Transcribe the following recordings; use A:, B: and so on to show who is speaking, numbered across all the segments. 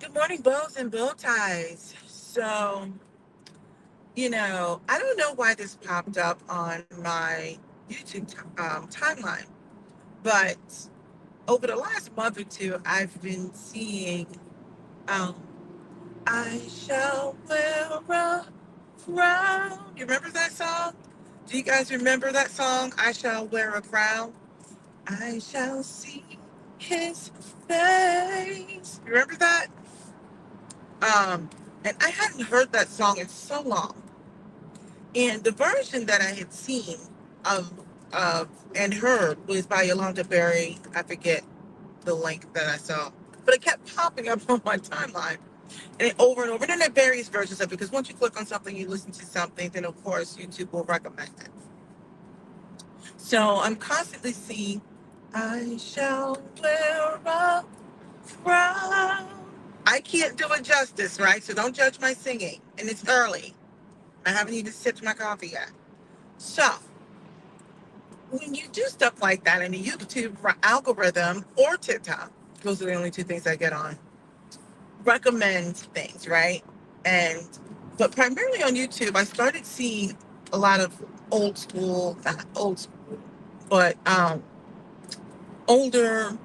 A: Good morning, bows and bow ties. I don't know why this popped up on my YouTube timeline, but over the last month or two, I've been seeing um, I shall wear a crown. You remember that song? Do you guys remember that song? I shall wear a crown. I shall see his face. You remember that? Um, and I hadn't heard that song in so long. And the version that I had seen of of and heard was by Yolanda Berry. I forget the link that I saw, but it kept popping up on my timeline, and over and over. And then there are various versions of it because once you click on something, you listen to something, then of course YouTube will recommend it. So I'm constantly seeing, "I shall wear a crown." I can't do it justice, right? So don't judge my singing. And it's early. I haven't even sipped my coffee yet. So when you do stuff like that in the YouTube algorithm or TikTok, those are the only two things I get on, recommend things, right? And but primarily on YouTube, I started seeing a lot of old school, not old school, but older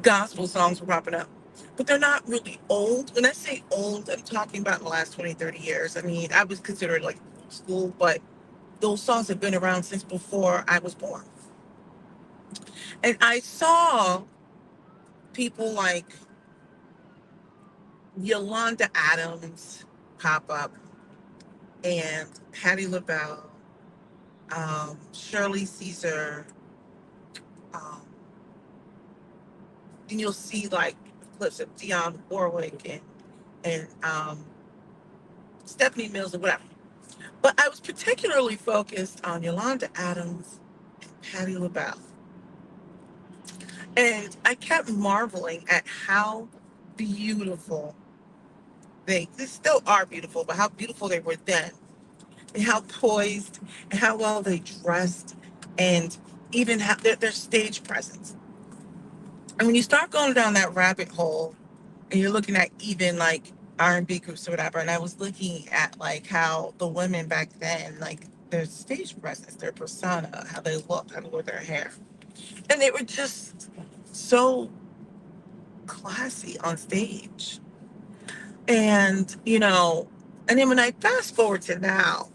A: gospel songs were popping up. But they're not really old. When I say old, I'm talking about the last 20, 30 years. I mean, I was considered like old school, but those songs have been around since before I was born. And I saw people like Yolanda Adams pop up and Patti LaBelle, Shirley Caesar. Um, and you'll see like clips of Dionne Warwick and Stephanie Mills or whatever. But I was particularly focused on Yolanda Adams and Patti LaBelle. And I kept marveling at how beautiful they still are beautiful, but how beautiful they were then, and how poised and how well they dressed, and even how their stage presence. And when you start going down that rabbit hole and you're looking at even like R&B groups or whatever, and I was looking at like how the women back then, like their stage presence, their persona, how they looked, how they wore their hair. And they were just so classy on stage. And then when I fast forward to now,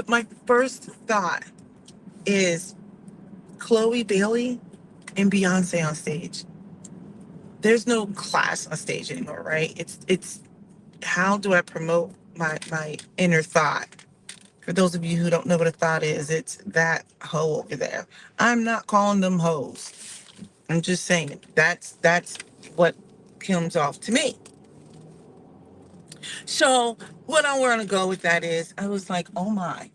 A: my first thought is Chloe Bailey and Beyonce on stage. There's no class on stage anymore, right? It's how do I promote my inner thought? For those of you who don't know what a thought is, it's that hoe over there. I'm not calling them hoes. I'm just saying that's what comes off to me. So what I want to go with that is I was like, oh my.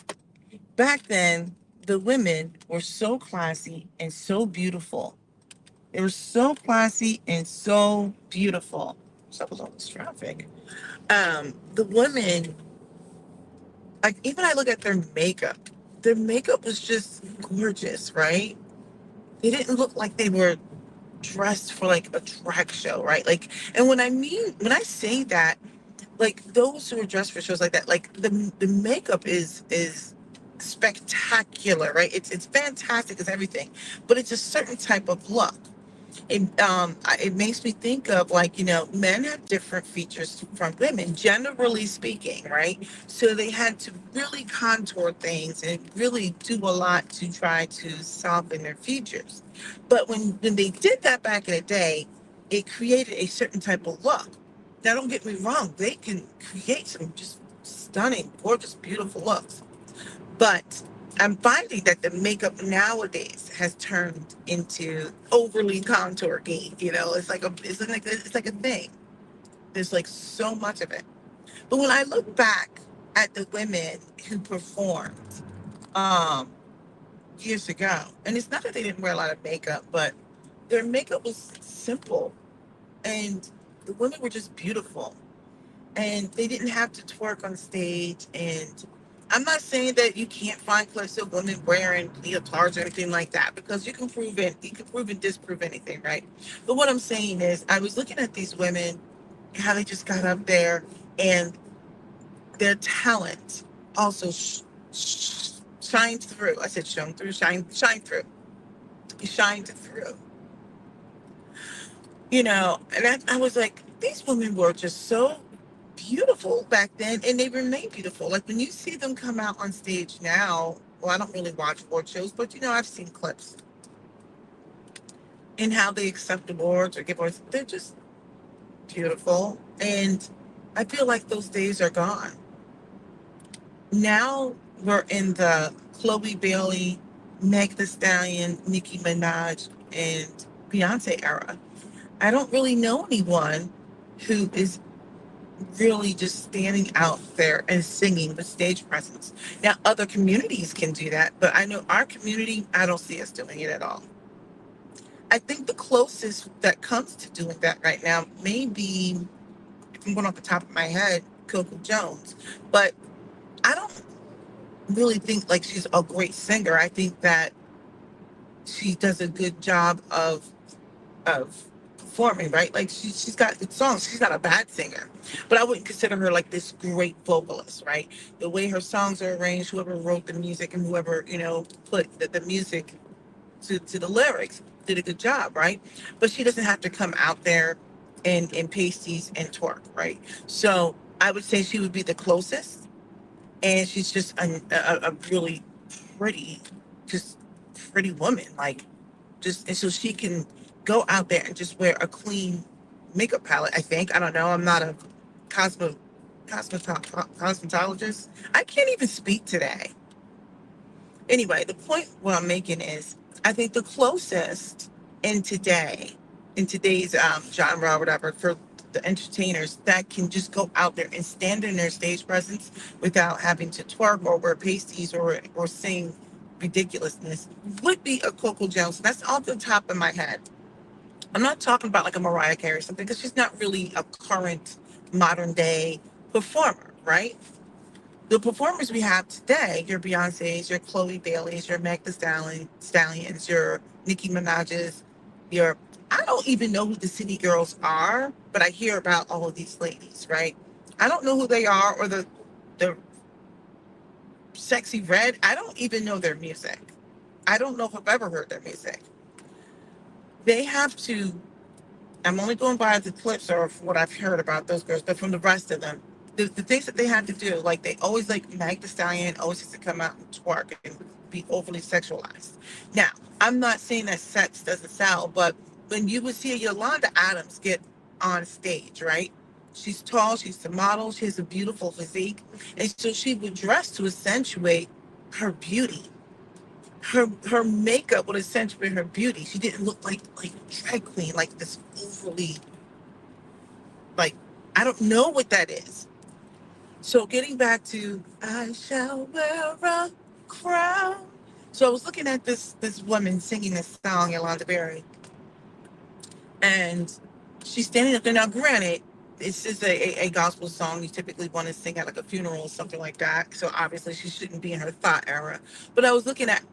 A: Back then, the women were so classy and so beautiful. They were so classy and so beautiful. So was all this traffic. The women, like even I look at their makeup. Their makeup was just gorgeous, right? They didn't look like they were dressed for like a drag show, right? Like, and when I say that, like those who are dressed for shows like that, like the makeup is spectacular, right? It's fantastic, it's everything, but it's a certain type of look. It makes me think of like men have different features from women, generally speaking, right? So they had to really contour things and really do a lot to try to soften their features. But when they did that back in the day, it created a certain type of look. Now don't get me wrong, they can create some just stunning, gorgeous, beautiful looks. But I'm finding that the makeup nowadays has turned into overly contouring. It's like a thing. There's like so much of it. But when I look back at the women who performed um, years ago, and it's not that they didn't wear a lot of makeup, but their makeup was simple, and the women were just beautiful, and they didn't have to twerk on stage, and I'm not saying that you can't find clips of women wearing leotards or anything like that, because you can prove and disprove anything, right? But what I'm saying is, I was looking at these women, how they just got up there, and their talent also shined through. I said shone through, shine through. It shined through. And I was like, these women were just so beautiful back then, and they remain beautiful. Like when you see them come out on stage now, well, I don't really watch award shows, but I've seen clips and how they accept awards or give awards. They're just beautiful, and I feel like those days are gone. Now we're in the Chloe Bailey, Meg Thee Stallion, Nicki Minaj, and Beyonce era. I don't really know anyone who is really just standing out there and singing with stage presence. Now, other communities can do that, but I know our community, I don't see us doing it at all. I think the closest that comes to doing that right now may be, if I'm going off the top of my head, Coco Jones. But I don't really think like she's a great singer. I think that she does a good job of performing, right? Like she's got good songs. She's not a bad singer, but I wouldn't consider her like this great vocalist, right? The way her songs are arranged, whoever wrote the music and whoever put the music to the lyrics did a good job, right? But she doesn't have to come out there in pasties and twerk, right? So I would say she would be the closest, and she's just a really pretty, just pretty woman, like just and so she can go out there and just wear a clean makeup palette. I think, I don't know. I'm not a cosmo cosmetologist. I can't even speak today. Anyway, the point what I'm making is, I think the closest in today's genre or whatever, for the entertainers that can just go out there and stand in their stage presence without having to twerk or wear pasties or sing ridiculousness, would be a Coco Jones. That's off the top of my head. I'm not talking about like a Mariah Carey or something, because she's not really a current modern day performer, right? The performers we have today, your Beyonce's, your Chloe Bailey's, your Meg Thee Stallions, your Nicki Minaj's, your I don't even know who the City Girls are, but I hear about all of these ladies, right? I don't know who they are, or the Sexy Red. I don't even know their music. I don't know if I've ever heard their music. They have to I'm only going by the clips or what I've heard about those girls, but from the rest of them, the things that they had to do, like they always like Mag the Stallion always has to come out and twerk and be overly sexualized. Now, I'm not saying that sex doesn't sell, but when you would see Yolanda Adams get on stage, right? She's tall, she's a model, she has a beautiful physique, and so she would dress to accentuate her beauty. Her makeup would accentuate her beauty. She didn't look like a drag queen, like this overly, like, I don't know what that is. So getting back to I shall wear a crown. So I was looking at this woman singing this song, Yolanda Berry, and she's standing up there. Now, granted, this is a gospel song you typically want to sing at like a funeral or something like that. So obviously she shouldn't be in her thought era. But I was looking at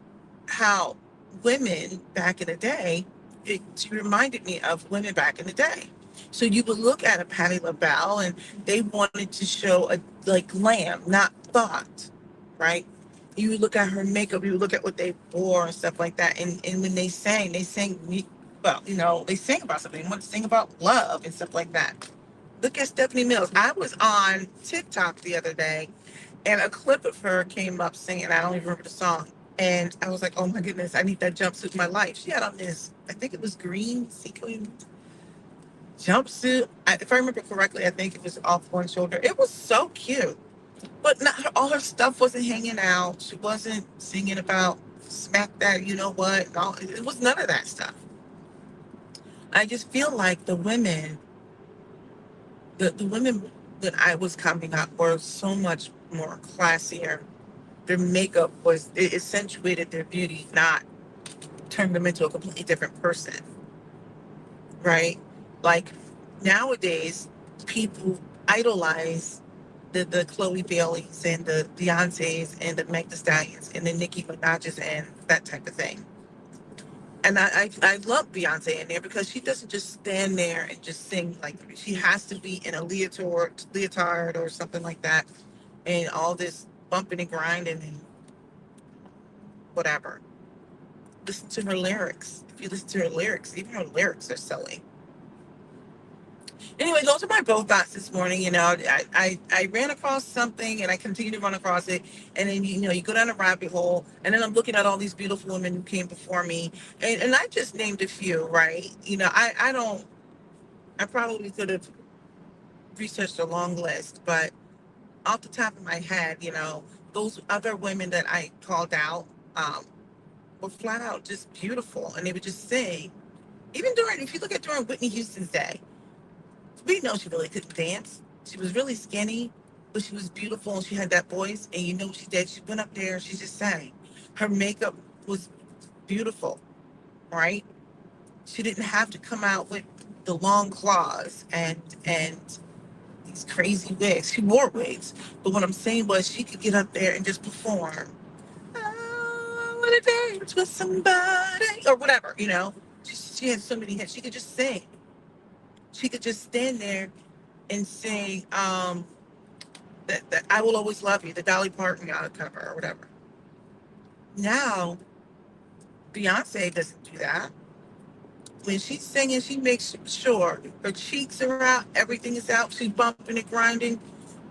A: how women back in the day, it reminded me of women back in the day. So you would look at a Patti LaBelle, and they wanted to show a like glam, not thought, right? You would look at her makeup, you would look at what they wore and stuff like that. And when they sang, well, they sang about something. They wanted to sing about love and stuff like that. Look at Stephanie Mills. I was on TikTok the other day, and a clip of her came up singing. I don't even remember the song. And I was like, oh my goodness, I need that jumpsuit in my life. She had on this, I think it was green sequin jumpsuit. If I remember correctly, I think it was off one shoulder. It was so cute. But not all her stuff wasn't hanging out. She wasn't singing about smack that, you know what. No, it was none of that stuff. I just feel like the women that I was coming up were so much more classier. Their makeup it accentuated their beauty, not turned them into a completely different person, right? Like nowadays, people idolize the Chloe Baileys and the Beyonces and the Meg Thee Stallions and the Nicki Minaj's and that type of thing. And I love Beyonce in there because she doesn't just stand there and just sing. Like, she has to be in a leotard or something like that, and all this bumping and grinding and whatever. Listen to her lyrics. If you listen to her lyrics, even her lyrics are silly. Anyway, those are my both thoughts this morning. I ran across something and I continue to run across it. And then, you go down a rabbit hole. And then I'm looking at all these beautiful women who came before me. And I just named a few, right? I probably could have researched a long list, but off the top of my head, those other women that I called out um, were flat out just beautiful. And they would just sing. Even if you look at during Whitney Houston's day, we know she really couldn't dance. She was really skinny, but she was beautiful and she had that voice. And you know what she did? She went up there and she just sang. Her makeup was beautiful, right? She didn't have to come out with the long claws and these crazy wigs. She wore wigs, but what I'm saying was she could get up there and just perform. I want to dance with somebody or whatever, She had so many hits. She could just sing. She could just stand there and sing that I Will Always Love You, the Dolly Parton cover or whatever. Now, Beyonce doesn't do that. When she's singing, she makes sure her cheeks are out, everything is out, she's bumping and grinding,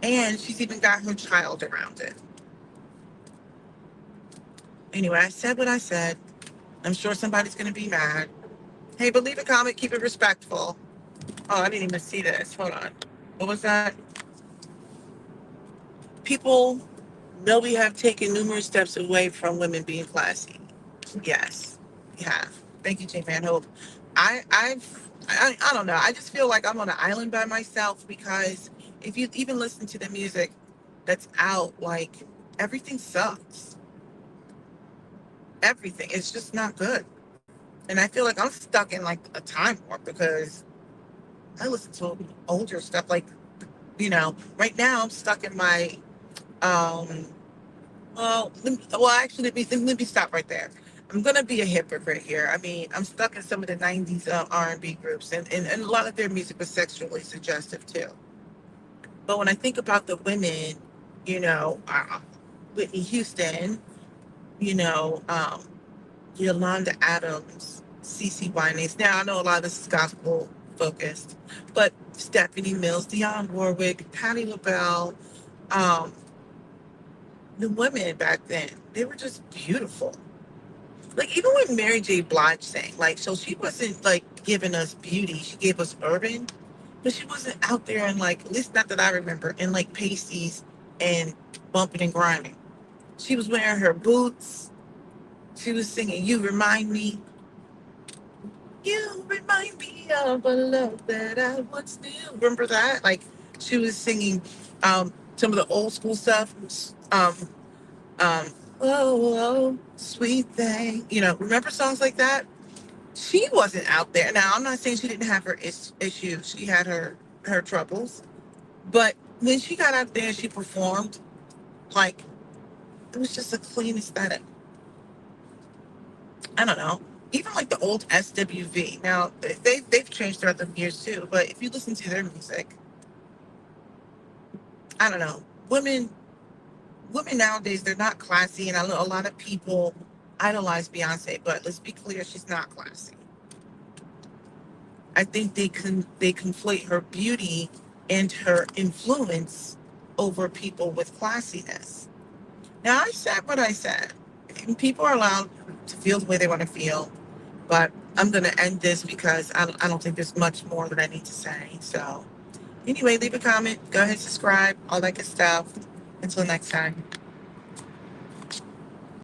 A: and she's even got her child around it. Anyway, I said what I said. I'm sure somebody's going to be mad. Hey, but leave a comment, keep it respectful. Oh, I didn't even see this. Hold on. What was that? People know we have taken numerous steps away from women being classy. Yes, we have. Thank you, Jay Van Hope. I don't know. I just feel like I'm on an island by myself because if you even listen to the music that's out, like everything sucks. Everything. It's just not good. And I feel like I'm stuck in like a time warp because I listen to older stuff. Like, right now I'm stuck in my um actually, let me stop right there. I'm gonna be a hypocrite here. I mean, I'm stuck in some of the '90s R&B groups, and a lot of their music was sexually suggestive too. But when I think about the women, you know, uh, Whitney Houston, you know, um, Yolanda Adams, CeCe Winans. Now I know a lot of this is gospel focused, but Stephanie Mills, Dionne Warwick, Patti LaBelle, um, the women back then, they were just beautiful. Like even when Mary J. Blige sang, like so she wasn't like giving us beauty. She gave us urban, but she wasn't out there and like at least not that I remember in like pasties and bumping and grinding. She was wearing her boots. She was singing "You Remind Me." You remind me of a love that I once knew. Remember that? Like she was singing some of the old school stuff. Um, oh, oh, sweet thing. Remember songs like that? She wasn't out there. Now, I'm not saying she didn't have her issues. She had her troubles. But when she got out there and she performed, like, it was just a clean aesthetic. I don't know. Even like the old SWV. Now, they've changed throughout the years too. But if you listen to their music, I don't know. Women nowadays, they're not classy. And I know a lot of people idolize Beyonce. But let's be clear, she's not classy. I think they conflate her beauty and her influence over people with classiness. Now I said what I said. And people are allowed to feel the way they want to feel, but I'm going to end this because I don't think there's much more that I need to say. So anyway, leave a comment, go ahead, subscribe, all that good stuff. Until next time.